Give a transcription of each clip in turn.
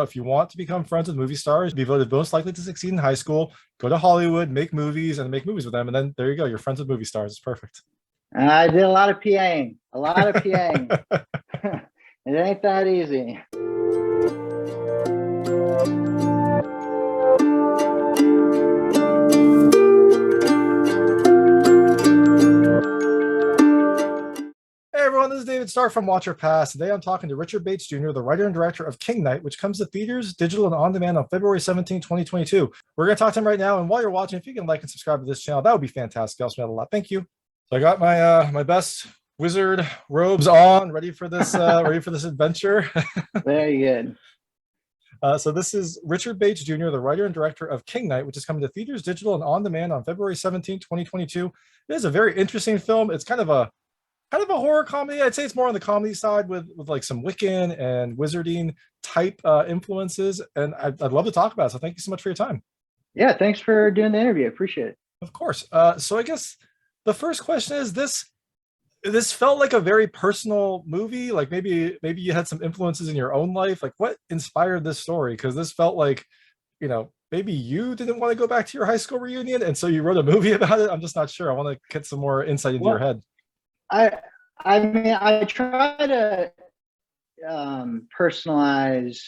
If you want to become friends with movie stars, be voted most likely to succeed in high school, go to Hollywood, make movies, and make movies with them. And then there you go. You're friends with movie stars. It's perfect. I did a lot of PAing. A lot of PAing. It ain't that easy. Hey everyone, this is David Stark from Watch Your Pass. Today I'm talking to Richard Bates Jr., the writer and director of King Knight, which comes to theaters, digital, and on demand on February 17, 2022. We're going to talk to him right now, and while you're watching, if you can like and subscribe to this channel, that would be fantastic. Also, a lot. Thank you. So I got my my best wizard robes on, ready for this adventure. Very good. So this is Richard Bates Jr., the writer and director of King Knight, which is coming to theaters, digital, and on demand on February 17, 2022. It is a very interesting film. It's kind of a horror comedy. I'd say it's more on the comedy side with like some Wiccan and wizarding type influences. And I'd love to talk about it. So thank you so much for your time. Yeah, thanks for doing the interview. Appreciate it. Of course. So I guess the first question is this felt like a very personal movie. Like maybe you had some influences in your own life. Like what inspired this story? Because this felt like, maybe you didn't want to go back to your high school reunion. And so you wrote a movie about it. I'm just not sure. I want to get some more insight into your head. I mean, I try to personalize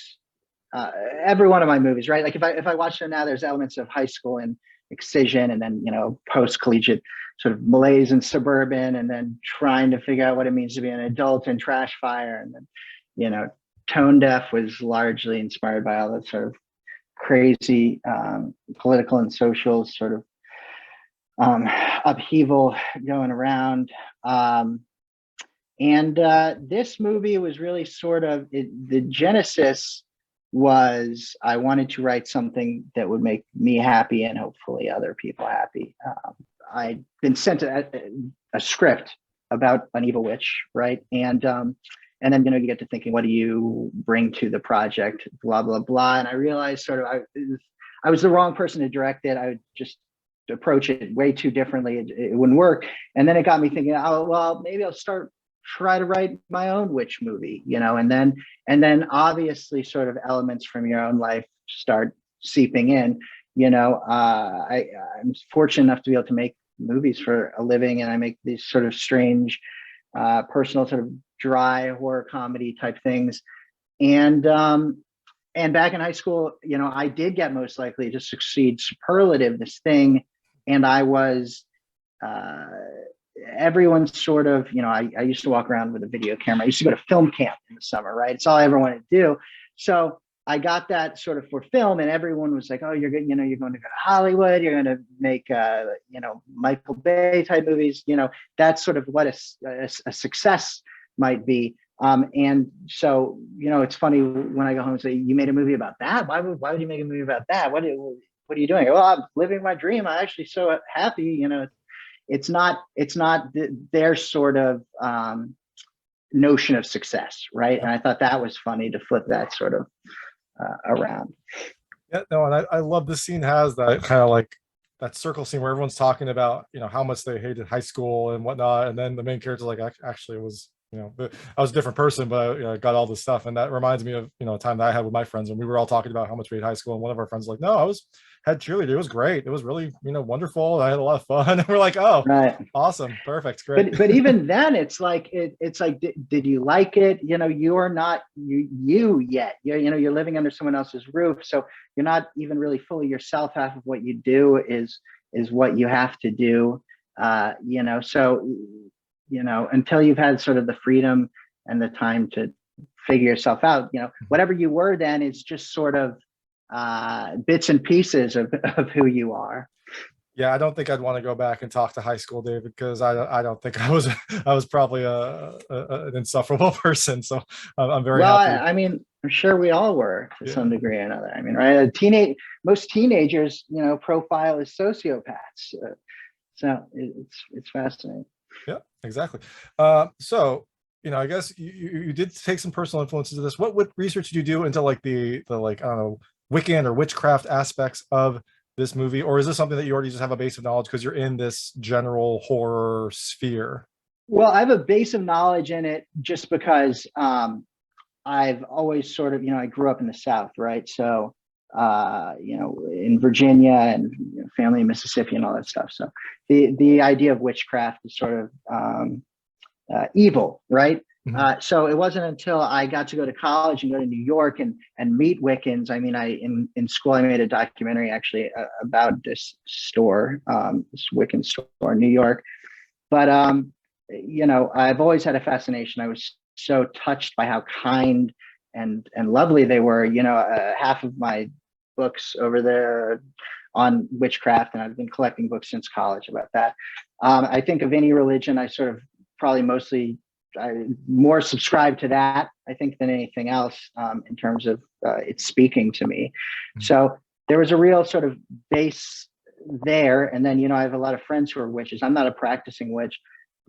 every one of my movies, right? Like if I watch them now, there's elements of high school and excision, and then post-collegiate sort of malaise and suburban, and then trying to figure out what it means to be an adult in Trash Fire, and then Tone Deaf was largely inspired by all that sort of crazy political and social sort of upheaval going around. This movie was really sort of, the genesis was I wanted to write something that would make me happy and hopefully other people happy. I'd been sent a script about an evil witch, right? And then, you get to thinking, what do you bring to the project, blah, blah, blah. And I realized sort of I was the wrong person to direct it. I would just approach it way too differently. It wouldn't work. And then it got me thinking, oh, well, maybe I'll try to write my own witch movie, and then obviously sort of elements from your own life start seeping in. I'm fortunate enough to be able to make movies for a living, and I make these sort of strange, personal, sort of dry horror comedy type things. And back in high school, I did get most likely to succeed superlative this thing. And I was, everyone's sort of, I used to walk around with a video camera. I used to go to film camp in the summer, right? It's all I ever wanted to do. So I got that sort of for film, and everyone was like, oh, you're good. You're going to go to Hollywood. You're going to make, Michael Bay type movies. That's sort of what a success might be. And so, it's funny when I go home and say, you made a movie about that? Why would you make a movie about that? What are you doing? Well, I'm living my dream. I'm actually so happy. It's not their sort of notion of success, right? And I thought that was funny to flip that sort of around. Yeah, no, and I love this scene has that kind of like that circle scene where everyone's talking about how much they hated high school and whatnot, and then the main character's like, actually it was I was a different person, but I got all this stuff. And that reminds me of a time that I had with my friends when we were all talking about how much we hate high school, and one of our friends was like, no, had cheerleader. It was great. It was really, wonderful. I had a lot of fun. And we're like, oh, right. Awesome. Perfect. Great. But even then it's like, did you like it? You're not you yet. You're living under someone else's roof. So you're not even really fully yourself. Half of what you do is what you have to do. So, until you've had sort of the freedom and the time to figure yourself out, whatever you were then is just sort of bits and pieces of who you are. Yeah, I don't think I'd want to go back and talk to high school David, because I don't think I was probably an insufferable person. So I'm very happy. I mean, I'm sure we all were to some degree or another. I mean, right? Most teenagers, profile as sociopaths. So it's fascinating. Yeah, exactly. So, I guess you did take some personal influences of this. What research did you do into like the like, I don't know, Wiccan or witchcraft aspects of this movie? Or is this something that you already just have a base of knowledge because you're in this general horror sphere? Well, I have a base of knowledge in it just because I've always sort of, I grew up in the South, right? So, in Virginia and family in Mississippi and all that stuff. So the idea of witchcraft is sort of evil, right? Mhm. So it wasn't until I got to go to college and go to New York and meet Wiccans. I mean, in school I made a documentary actually about this store, this Wiccan store in New York. But I've always had a fascination. I was so touched by how kind and lovely they were. Half of my books over there on witchcraft, and I've been collecting books since college about that. I think of any religion, I sort of probably mostly more subscribe to that, I think, than anything else in terms of it speaking to me. So there was a real sort of base there. And then, I have a lot of friends who are witches. I'm not a practicing witch.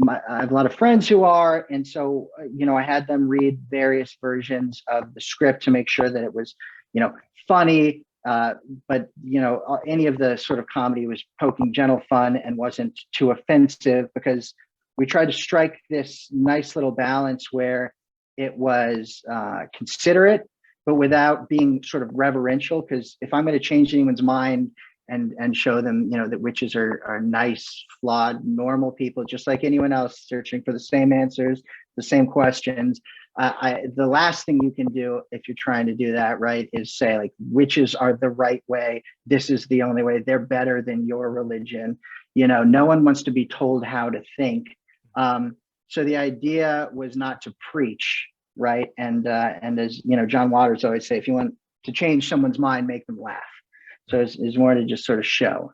I have a lot of friends who are. And so, I had them read various versions of the script to make sure that it was, funny. But, any of the sort of comedy was poking gentle fun and wasn't too offensive, because we tried to strike this nice little balance where it was considerate, but without being sort of reverential. Because if I'm going to change anyone's mind and show them, that witches are nice, flawed, normal people, just like anyone else, searching for the same answers, the same questions. The last thing you can do if you're trying to do that, right, is say like witches are the right way. This is the only way. They're better than your religion. No one wants to be told how to think. So the idea was not to preach, right? And as John Waters always say, if you want to change someone's mind, make them laugh. So it's more to just sort of show.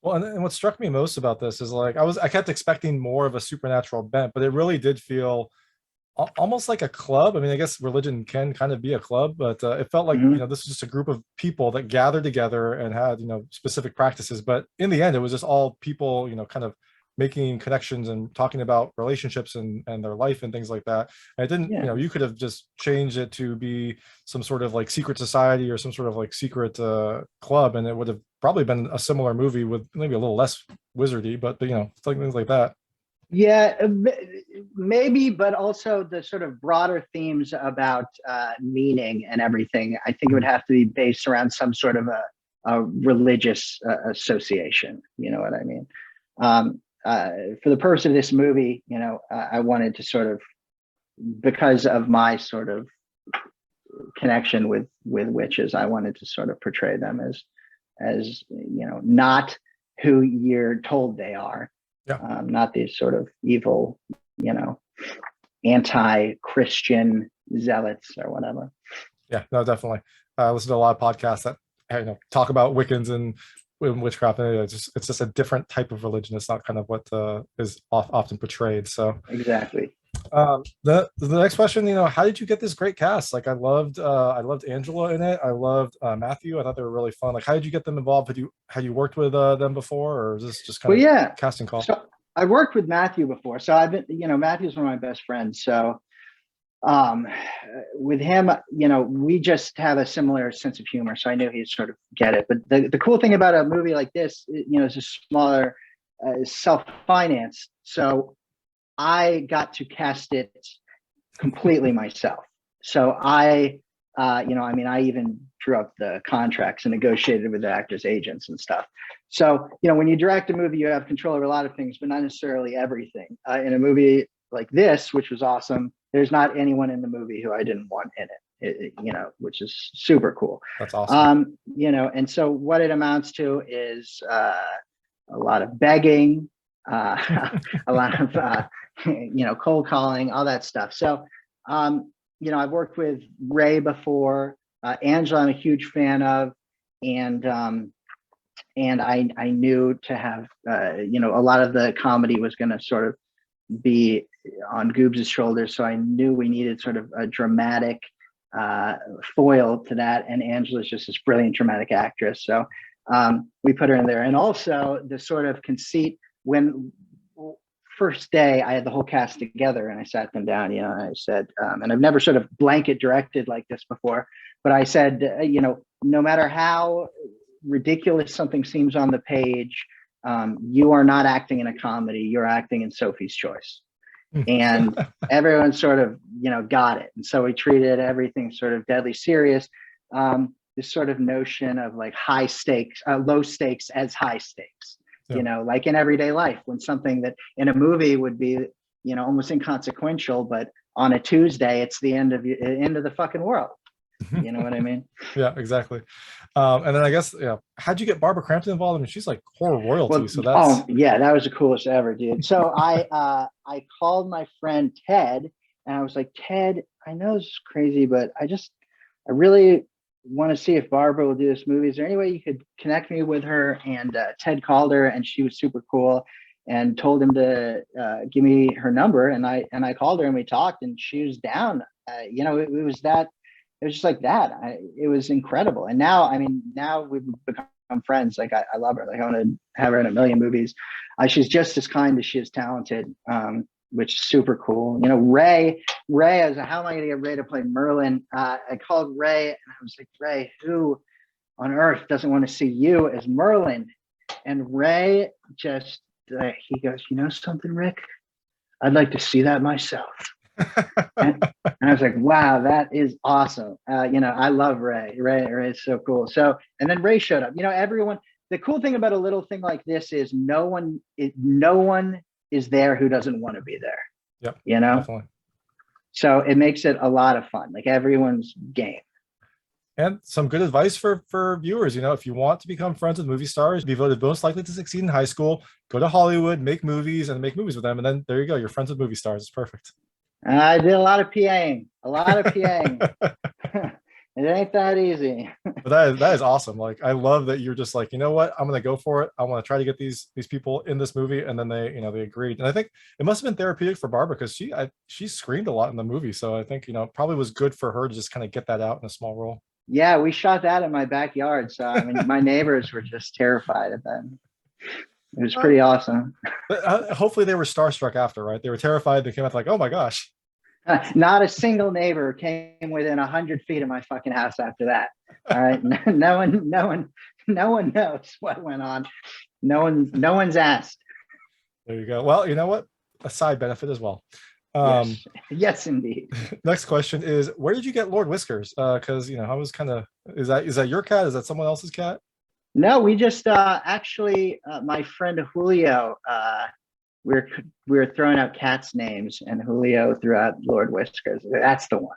Well, and what struck me most about this is like I kept expecting more of a supernatural bent, but it really did feel almost like a club. I mean, I guess religion can kind of be a club, but it felt like this was just a group of people that gathered together and had specific practices. But in the end, it was just all people kind of making connections and talking about relationships and their life and things like that. And it didn't, you could have just changed it to be some sort of like secret society or some sort of like secret club, and it would have probably been a similar movie with maybe a little less wizardy, but things like that. Yeah, maybe, but also the sort of broader themes about meaning and everything, I think it would have to be based around some sort of a religious association. You know what I mean? For the purpose of this movie, I wanted to sort of, because of my sort of connection with witches, I wanted to sort of portray them as not who you're told they are, not these sort of evil, anti-Christian zealots or whatever. Yeah, no, definitely. I listen to a lot of podcasts that talk about Wiccans and witchcraft, and it's just a different type of religion. It's not kind of what is often portrayed. So exactly. The next question, how did you get this great cast? Like I loved Angela in it. I loved Matthew. I thought they were really fun. Like how did you get them involved? Had you worked with them before, or is this just kind of casting call? So I worked with Matthew before. So I've been, Matthew's one of my best friends. So with him, we just have a similar sense of humor. So I knew he'd sort of get it. But the cool thing about a movie like this, is a smaller, self-financed. So I got to cast it completely myself. So I even drew up the contracts and negotiated with the actors' agents and stuff. So, when you direct a movie, you have control over a lot of things, but not necessarily everything. In a movie like this, which was awesome, there's not anyone in the movie who I didn't want in it, which is super cool. That's awesome. And so what it amounts to is a lot of begging, a lot of, cold calling, all that stuff. So, I've worked with Ray before, Angela, I'm a huge fan of, and I knew to have, a lot of the comedy was going to sort of be on Goobs' shoulders. So I knew we needed sort of a dramatic foil to that. And Angela's just this brilliant dramatic actress. So we put her in there. And also the sort of conceit, when first day I had the whole cast together and I sat them down, and I said, and I've never sort of blanket directed like this before, but I said, no matter how ridiculous something seems on the page, you are not acting in a comedy, you're acting in Sophie's Choice. and everyone sort of, got it. And so we treated everything sort of deadly serious. This sort of notion of like high stakes, low stakes as high stakes, like in everyday life, when something that in a movie would be, almost inconsequential, but on a Tuesday, it's the end of the fucking world. You know what I mean? Yeah, exactly. And then I guess, how'd you get Barbara Crampton involved? I mean, she's like horror royalty. Well, so that's yeah, that was the coolest ever, dude. So I called my friend Ted, and I was like, Ted, I know this is crazy, but I really want to see if Barbara will do this movie. Is there any way you could connect me with her? And Ted called her, and she was super cool, and told him to give me her number. And I called her, and we talked, and she was down. It was that. It was just like that. It was incredible. And now we've become friends. Like I love her. Like I want to have her in a million movies. She's just as kind as she is talented, which is super cool. Ray, I was like, how am I going to get Ray to play Merlin? I called Ray, and I was like, Ray, who on earth doesn't want to see you as Merlin? And Ray just, he goes, you know something, Rick? I'd like to see that myself. and I was like, wow, that is awesome. I love Ray. Ray is so cool. So, and then Ray showed up. Everyone, the cool thing about a little thing like this is no one is there who doesn't want to be there. Yep. Definitely. So it makes it a lot of fun. Like everyone's game. And some good advice for viewers. If you want to become friends with movie stars, be voted most likely to succeed in high school, go to Hollywood, make movies with them. And then there you go. You're friends with movie stars. It's perfect. I did a lot of PAing. It ain't that easy. But that is awesome. Like, I love that you're just like, you know what? I'm going to go for it. I want to try to get these people in this movie. And then they agreed. And I think it must have been therapeutic for Barbara because she screamed a lot in the movie. So I think, it probably was good for her to just kind of get that out in a small role. Yeah, we shot that in my backyard. So, my neighbors were just terrified of that. It was pretty awesome. But hopefully they were starstruck after, right? They were terrified. They came out like, oh my gosh. Not a single neighbor came within 100 feet of my fucking house after that. All right. No one knows what went on. No one's asked. There you go. Well, you know what? A side benefit as well. Yes, indeed. Next question is, where did you get Lord Whiskers? Because I was kind of, is that your cat? Is that someone else's cat? No, we just actually my friend Julio, we were throwing out cats' names, and Julio threw out Lord Whiskers. That's the one.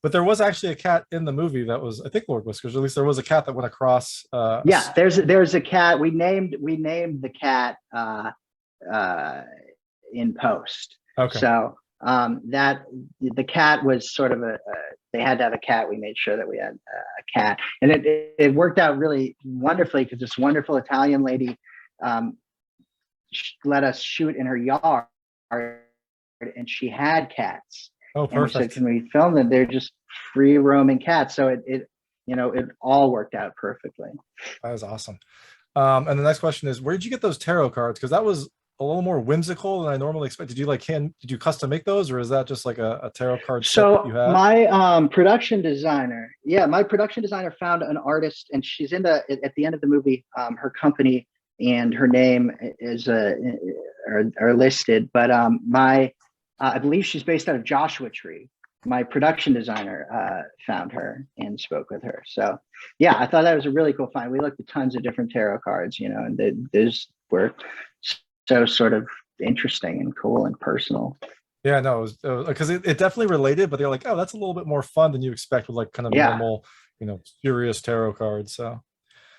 But there was actually a cat in the movie that was, I think, Lord Whiskers. Or at least there was a cat that went across. Yeah, there's a cat. We named the cat in post. Okay. So that the cat was sort of they had to have a cat. We made sure that we had a cat, and it worked out really wonderfully because this wonderful Italian lady let us shoot in her yard, and she had cats. Oh, perfect. And we said, can we film them? They're just free roaming cats. So it all worked out perfectly. That was awesome. And the next question is, where did you get those tarot cards? Because that was a little more whimsical than I normally expect. Did you custom make those, or is that just like a tarot card set that you had? My production designer found an artist, and she's at the end of the movie, her company and her name is are listed, but I believe she's based out of Joshua Tree. My production designer found her and spoke with her. So yeah, I thought that was a really cool find. We looked at tons of different tarot cards, and those were so sort of interesting and cool and personal. Yeah, no, it was because it definitely related, but they're like, oh, that's a little bit more fun than you expect with like kind of normal, serious tarot cards. So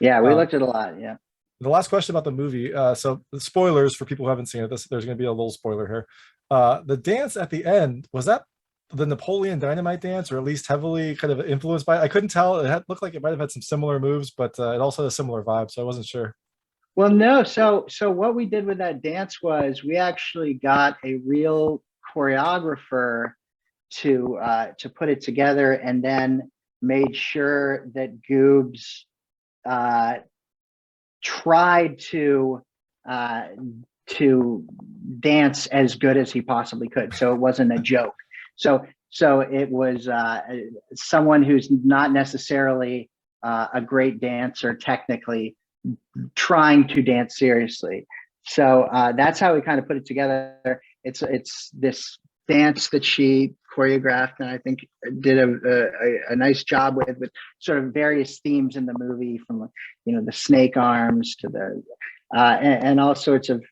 yeah, we looked at a lot. Yeah. The last question about the movie. So the spoilers for people who haven't seen it. There's going to be a little spoiler here. The dance at the end, was that the Napoleon Dynamite dance, or at least heavily kind of influenced by it? I couldn't tell. It looked like it might have had some similar moves, but it also had a similar vibe, so I wasn't sure. Well, no. So what we did with that dance was we actually got a real choreographer to put it together, and then made sure that Goobs tried to dance as good as he possibly could. So it wasn't a joke. So it was someone who's not necessarily a great dancer technically, trying to dance seriously. So that's how we kind of put it together. it's this dance that she choreographed, and I think did a nice job with sort of various themes in the movie, from the snake arms to the and all sorts of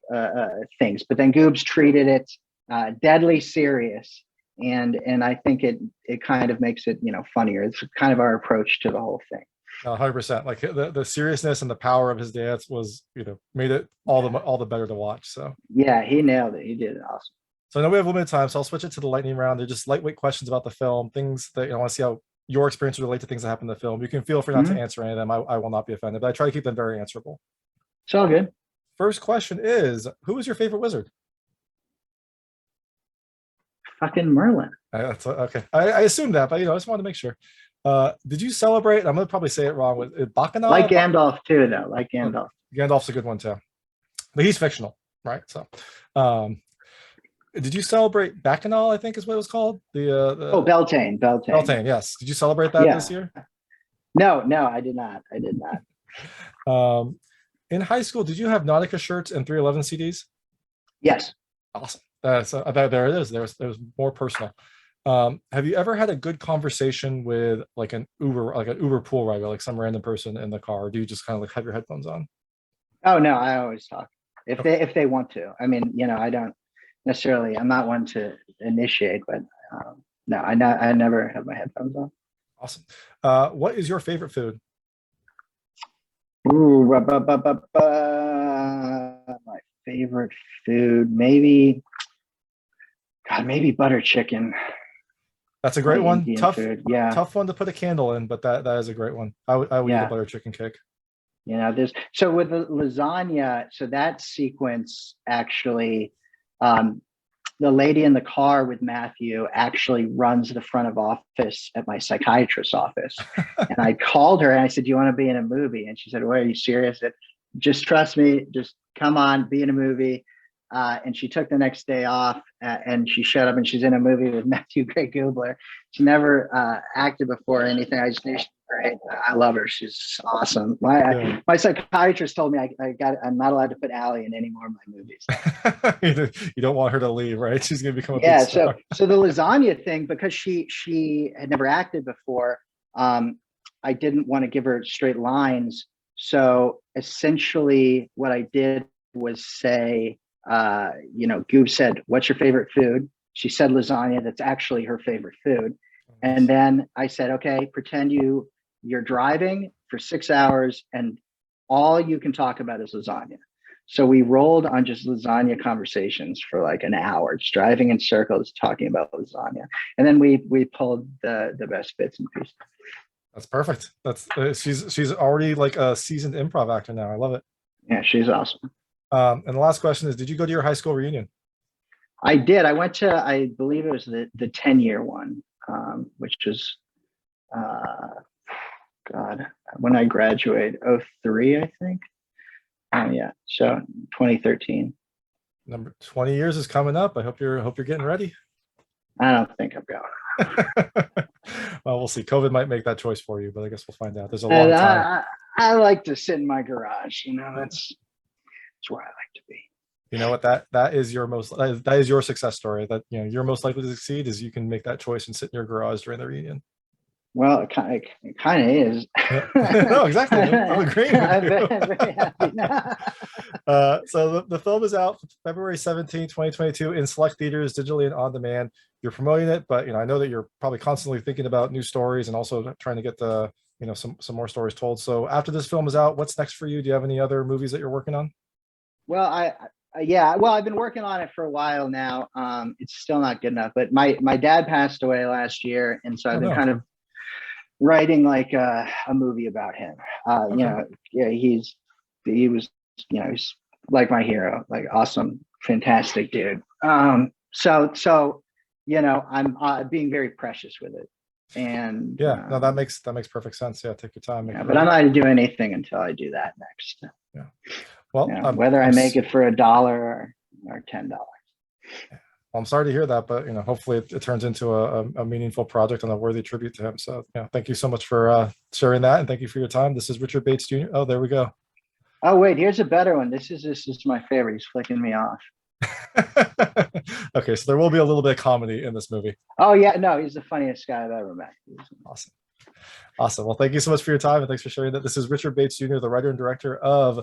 things. But then Goobs treated it deadly serious, and I think it kind of makes it funnier. It's kind of our approach to the whole thing. 100%. Like the seriousness and the power of his dance was, made it all the better to watch. So yeah, he nailed it. He did it awesome. So I know we have limited time, so I'll switch it to the lightning round. They're just lightweight questions about the film, things that I want to see how your experience relate to things that happen in the film. You can feel free not to answer any of them. I will not be offended, but I try to keep them very answerable. It's all good. First question is, who is your favorite wizard? Fucking Merlin. That's okay. I assumed that, but I just wanted to make sure. Did you celebrate? I'm going to probably say it wrong. With Bacchanal? Like Gandalf too, though. Like Gandalf. Gandalf's a good one too, but he's fictional, right? So, did you celebrate Bacchanal? I think is what it was called. Beltane. Beltane. Yes. Did you celebrate that this year? No, I did not. In high school, did you have Nautica shirts and 311 CDs? Yes. Awesome. There it is. There's more personal. Have you ever had a good conversation with an Uber pool rider, like some random person in the car? Or do you just kind of have your headphones on? Oh no, I always talk if they want to. I mean, I don't necessarily. I'm not one to initiate, but no, I never have my headphones on. Awesome. What is your favorite food? Ooh, my favorite food, maybe butter chicken. That's a great one. Indian Tough, food. Yeah. Tough one to put a candle in, but that is a great one. I would eat a butter chicken cake. So with the lasagna, so that sequence actually, the lady in the car with Matthew actually runs the front of office at my psychiatrist's office. And I called her and I said, "Do you want to be in a movie?" And she said, "Well, are you serious?" I said, "Just trust me. Just come on, be in a movie." And she took the next day off and she showed up and she's in a movie with Matthew Gray Gubler. She never acted before or anything. I just knew she was great. I love her. She's awesome. My psychiatrist told me I'm not allowed to put Allie in any more of my movies. You don't want her to leave, right? She's going to become a big star. So the lasagna thing, because she had never acted before, I didn't want to give her straight lines. So essentially what I did was say, Goob said, "What's your favorite food?" She said lasagna. That's actually her favorite food. And then I said, "Okay, pretend you're driving for 6 hours and all you can talk about is lasagna." So we rolled on just lasagna conversations for like an hour, just driving in circles, talking about lasagna. And then we pulled the best bits and pieces. That's perfect. She's already like a seasoned improv actor now. I love it. Yeah, she's awesome. And the last question is, did you go to your high school reunion? I did. I went to, I believe it was the 10-year one, which was, when I graduated, 03, I think. Yeah, so 2013. Number 20 years is coming up. I hope you're getting ready. I don't think I'm going. Well, we'll see. COVID might make that choice for you, but I guess we'll find out. There's a long time. I like to sit in my garage. That's where I like to be. You know what? That is your success story. That you're most likely to succeed is you can make that choice and sit in your garage during the reunion. Well, it kind of is. No, exactly. I'm agreeing. I'm very happy now. So the film is out February 17, 2022 in select theaters, digitally and on demand. You're promoting it, but I know that you're probably constantly thinking about new stories and also trying to get some more stories told. So after this film is out, what's next for you? Do you have any other movies that you're working on? Well, I've been working on it for a while now. It's still not good enough, but my dad passed away last year, and so I've been kind of writing like a movie about him. He was he's like my hero, like awesome, fantastic dude. So I'm being very precious with it. And no, that makes perfect sense. Yeah, take your time. But I'm not going to do anything until I do that next. Yeah. Well, whether I make it for $1 or $10. Well, I'm sorry to hear that, but hopefully it turns into a meaningful project and a worthy tribute to him. So thank you so much for sharing that, and thank you for your time. This is Richard Bates Jr. Oh, there we go. Oh wait, here's a better one. This is my favorite. He's flicking me off. Okay, so there will be a little bit of comedy in this movie. Oh yeah, no, he's the funniest guy I've ever met. Awesome. Awesome. Well, thank you so much for your time, and thanks for sharing that. This is Richard Bates Jr., the writer and director of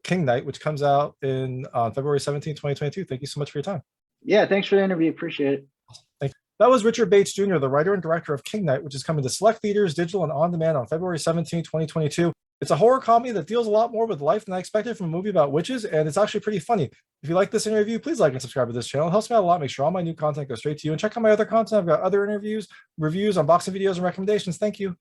King Knight, which comes out on February 17, 2022. Thank you so much for your time. Yeah, thanks for the interview. Appreciate it. Awesome. Thank you. That was Richard Bates Jr., the writer and director of King Knight, which is coming to select theaters, digital, and on demand on February 17, 2022. It's a horror comedy that deals a lot more with life than I expected from a movie about witches, and it's actually pretty funny. If you like this interview, please like and subscribe to this channel. It helps me out a lot. Make sure all my new content goes straight to you. And check out my other content. I've got other interviews, reviews, unboxing videos, and recommendations. Thank you.